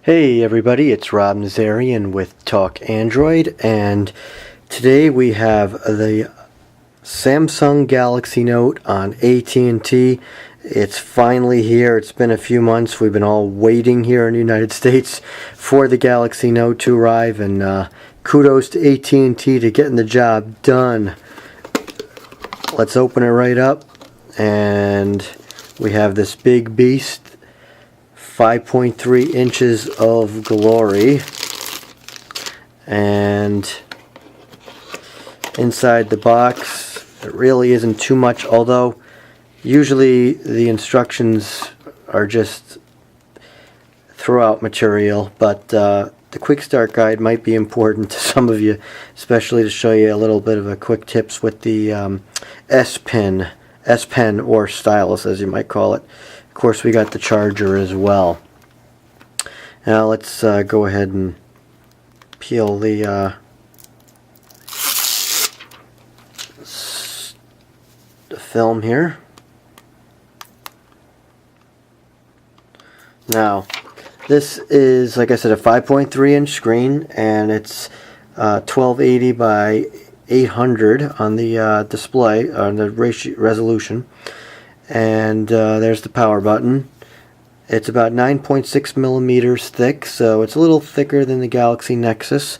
Hey everybody, it's Rob Nazarian with Talk Android, and today we have the Samsung Galaxy Note on AT&T. It's finally here. It's been a few months. We've been all waiting here in the United States for the Galaxy Note to arrive, and kudos to AT&T to getting the job done. Let's open it right up, and we have this big beast. 5.3 inches of glory, and inside the box it really isn't too much, although usually the instructions are just throw-out material, but the quick start guide might be important to some of you, especially to show you a little bit of a quick tips with the S Pen or stylus, as you might call it. Of course, we got the charger as well. Now let's go ahead and peel the film here. Now, this is, like I said, a 5.3 inch screen, and it's 1280 by 800 on the display, on the resolution. And there's the power button. It's about 9.6 millimeters thick, so it's a little thicker than the Galaxy Nexus.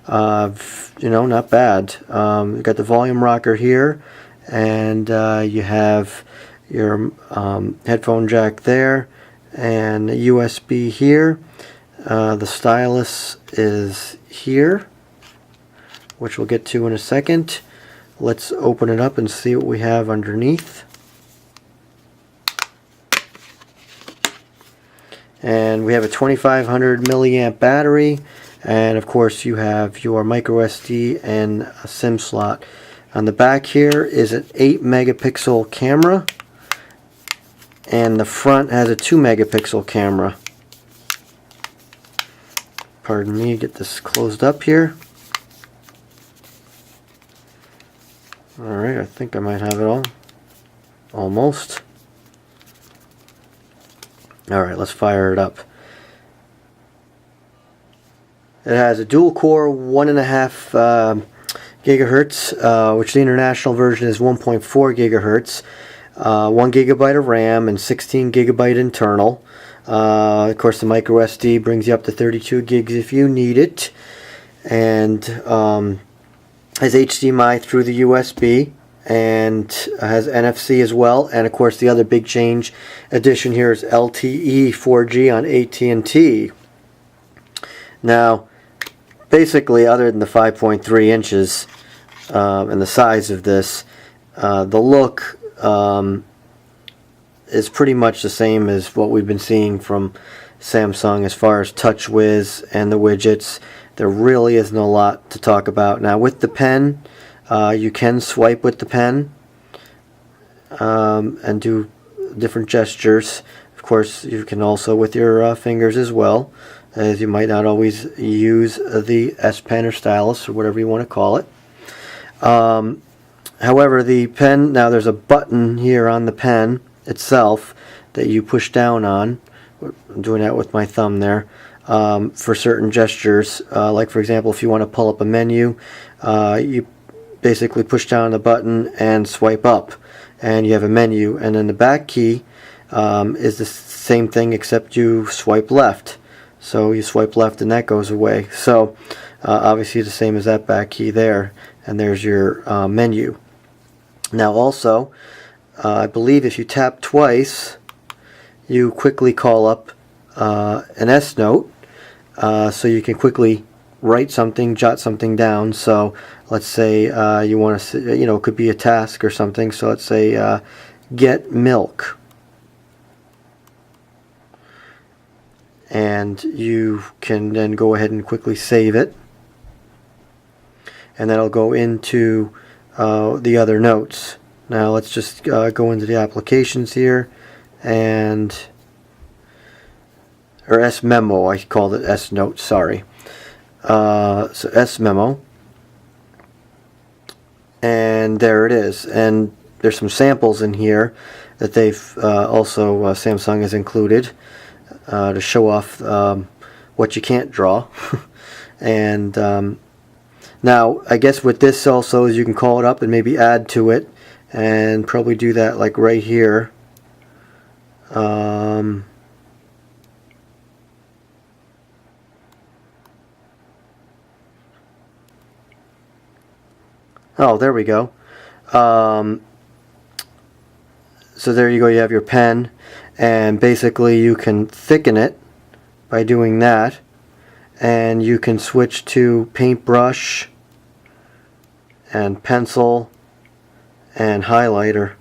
Not bad. You've got the volume rocker here, and you have your headphone jack there, and a USB here. The stylus is here, which we'll get to in a second. Let's open it up and see what we have underneath. And we have a 2500 milliamp battery, and of course you have your micro SD and a SIM slot. On the back here is an 8 megapixel camera, and the front has a 2 megapixel camera. Pardon me, get this closed up here. Alright, I think I might have it all. Almost. Alright, let's fire it up. It has a dual core 1.5 gigahertz, which the international version is 1.4 gigahertz, 1 gigabyte of RAM, and 16 gigabyte internal. Of course, the micro SD brings you up to 32 gigs if you need it, and has HDMI through the USB, and has NFC as well. And of course, the other big change addition here is LTE 4G on AT&T. Now, basically, other than the 5.3 inches and the size of this, the look is pretty much the same as what we've been seeing from Samsung as far as TouchWiz and the widgets. There really isn't a lot to talk about. Now, with the pen, you can swipe with the pen and do different gestures. Of course, you can also with your fingers as well, as you might not always use the S Pen or stylus or whatever you want to call it. However, the pen, now there's a button here on the pen itself that you push down on. I'm doing that with my thumb there. For certain gestures, like for example, if you want to pull up a menu, you basically push down the button and swipe up, and you have a menu. And then the back key is the same thing, except you swipe left. So you swipe left and that goes away. So obviously the same as that back key there, and there's your menu. Now also, I believe if you tap twice, you quickly call up an S Note, so you can quickly write something, jot something down. So let's say you want to, it could be a task or something. So let's say get milk, and you can then go ahead and quickly save it, and that'll go into the other notes. Now let's just go into the applications here, or S Memo, I called it S Note, sorry. So S Memo, and there it is. And there's some samples in here that they've also Samsung has included to show off what you can't draw. And now I guess with this also is you can call it up and maybe add to it, and probably do that like right here. Oh, there we go. So there you go, you have your pen, and basically you can thicken it by doing that, and you can switch to paintbrush and pencil and highlighter.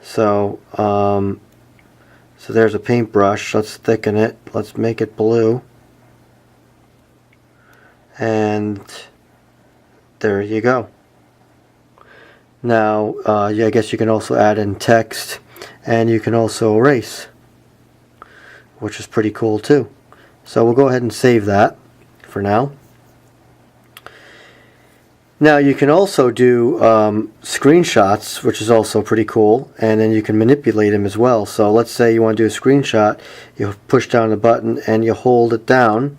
So so there's a paintbrush. Let's thicken it. Let's make it blue. And there you go. Now, yeah, I guess you can also add in text, and you can also erase, which is pretty cool too. So we'll go ahead and save that for now. Now you can also do screenshots, which is also pretty cool, and then you can manipulate them as well. So let's say you want to do a screenshot, you push down the button and you hold it down,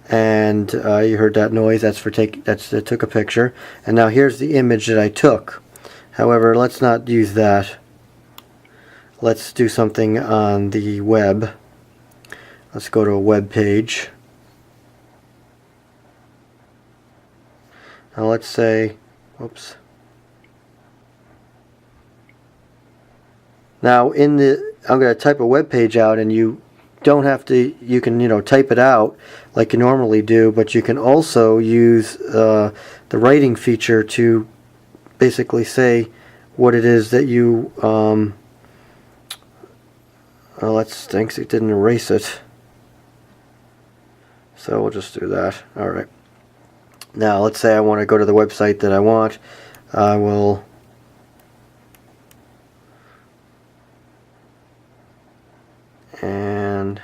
and you heard that noise. That's for it took a picture. And now here's the image that I took. However, let's not use that. Let's do something on the web. Let's go to a web page. Now let's say, whoops. Now I'm going to type a web page out, and you don't have to, you can, type it out like you normally do, but you can also use the writing feature to basically say what it is that you, thanks, it didn't erase it. So we'll just do that. Alright. Now let's say I want to go to the website that I want. I will and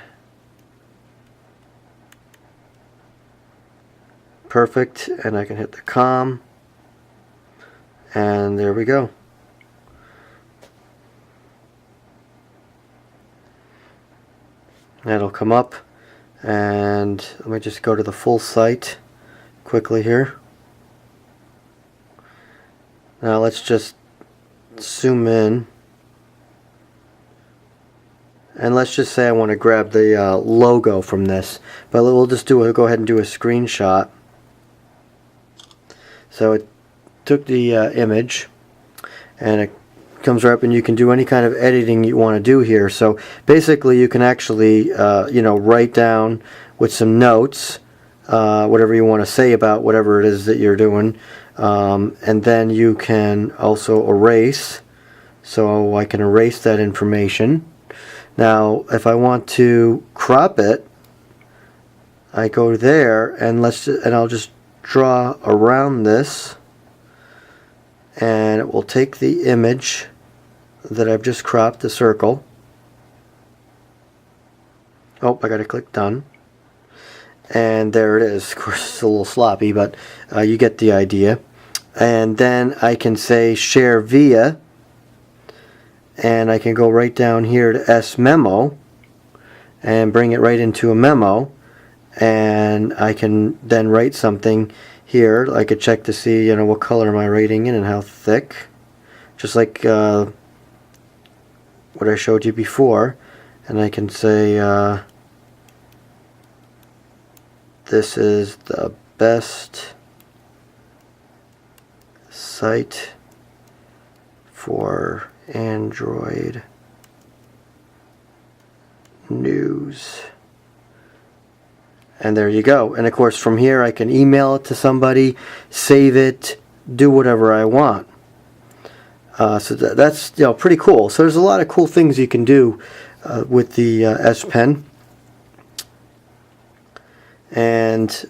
perfect, and I can hit the com, and there we go. That'll come up, and let me just go to the full site quickly here. Now let's just zoom in, and let's just say I want to grab the logo from this, but we'll just go ahead and do a screenshot. So it took the image, and it comes right up, and you can do any kind of editing you want to do here. So basically you can actually write down with some notes whatever you want to say about whatever it is that you're doing, and then you can also erase. So I can erase that information. Now if I want to crop it, I go there, and I'll just draw around this, and it will take the image that I've just cropped, the circle. Oh, I gotta click done. And there it is. Of course it's a little sloppy, but you get the idea. And then I can say share via, and I can go right down here to S memo and bring it right into a memo, and I can then write something here. I could check to see what color am I writing in and how thick, just like what I showed you before. And I can say this is the best site for Android news. And there you go. And of course from here I can email it to somebody, save it, do whatever I want. So that's pretty cool. So there's a lot of cool things you can do with the S Pen. And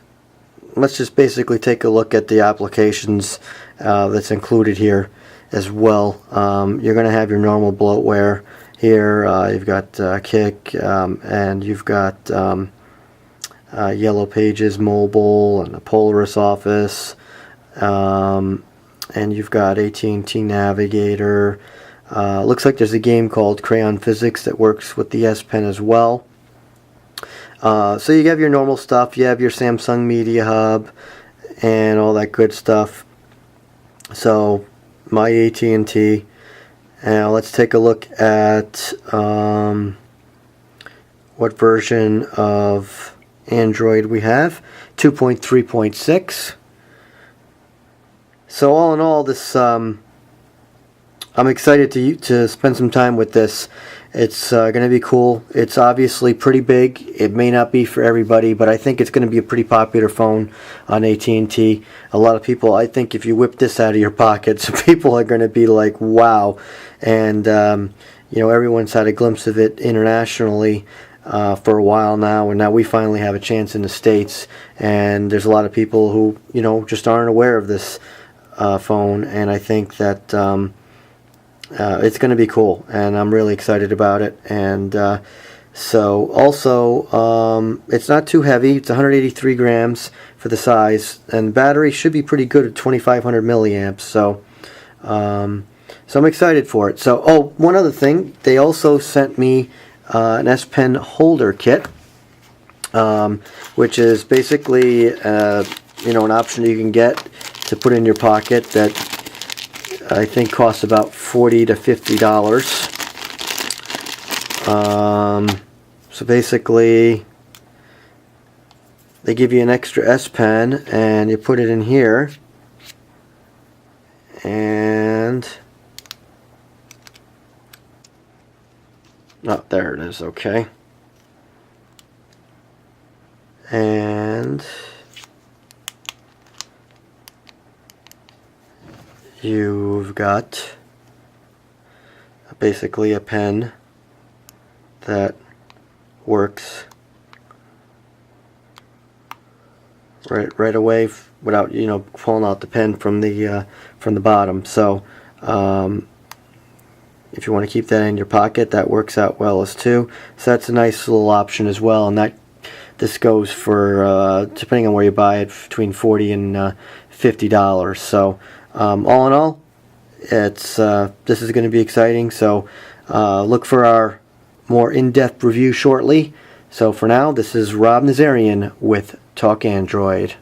let's just basically take a look at the applications that's included here as well. You're going to have your normal bloatware here. You've got Kik, and you've got Yellow Pages Mobile and the Polaris Office, and you've got AT&T Navigator. Looks like there's a game called Crayon Physics that works with the S Pen as well. So you have your normal stuff. You have your Samsung Media Hub and all that good stuff. So my AT&T. Now let's take a look at what version of Android we have. 2.3.6. So all in all, this I'm excited to spend some time with this. It's going to be cool. It's obviously pretty big. It may not be for everybody, but I think it's going to be a pretty popular phone on AT&T. A lot of people, I think if you whip this out of your pockets, people are going to be like, wow. And, you know, everyone's had a glimpse of it internationally for a while now, and now we finally have a chance in the States. And there's a lot of people who, you know, just aren't aware of this phone, and I think that it's going to be cool, and I'm really excited about it. And so also it's not too heavy. It's 183 grams for the size, and the battery should be pretty good at 2500 milliamps. So so I'm excited for it. So, oh, one other thing, they also sent me an S Pen holder kit, which is basically you know, an option you can get to put in your pocket that I think costs about $40 to $50. So basically, they give you an extra S Pen, and you put it in here, and oh, there it is. Okay, and you've got basically a pen that works right away without, you know, pulling out the pen from the bottom. So if you want to keep that in your pocket, that works out well as too. So that's a nice little option as well. And this goes for depending on where you buy it, between $40 and $50. So all in all, it's this is going to be exciting. So look for our more in-depth review shortly. So for now, this is Rob Nazarian with Talk Android.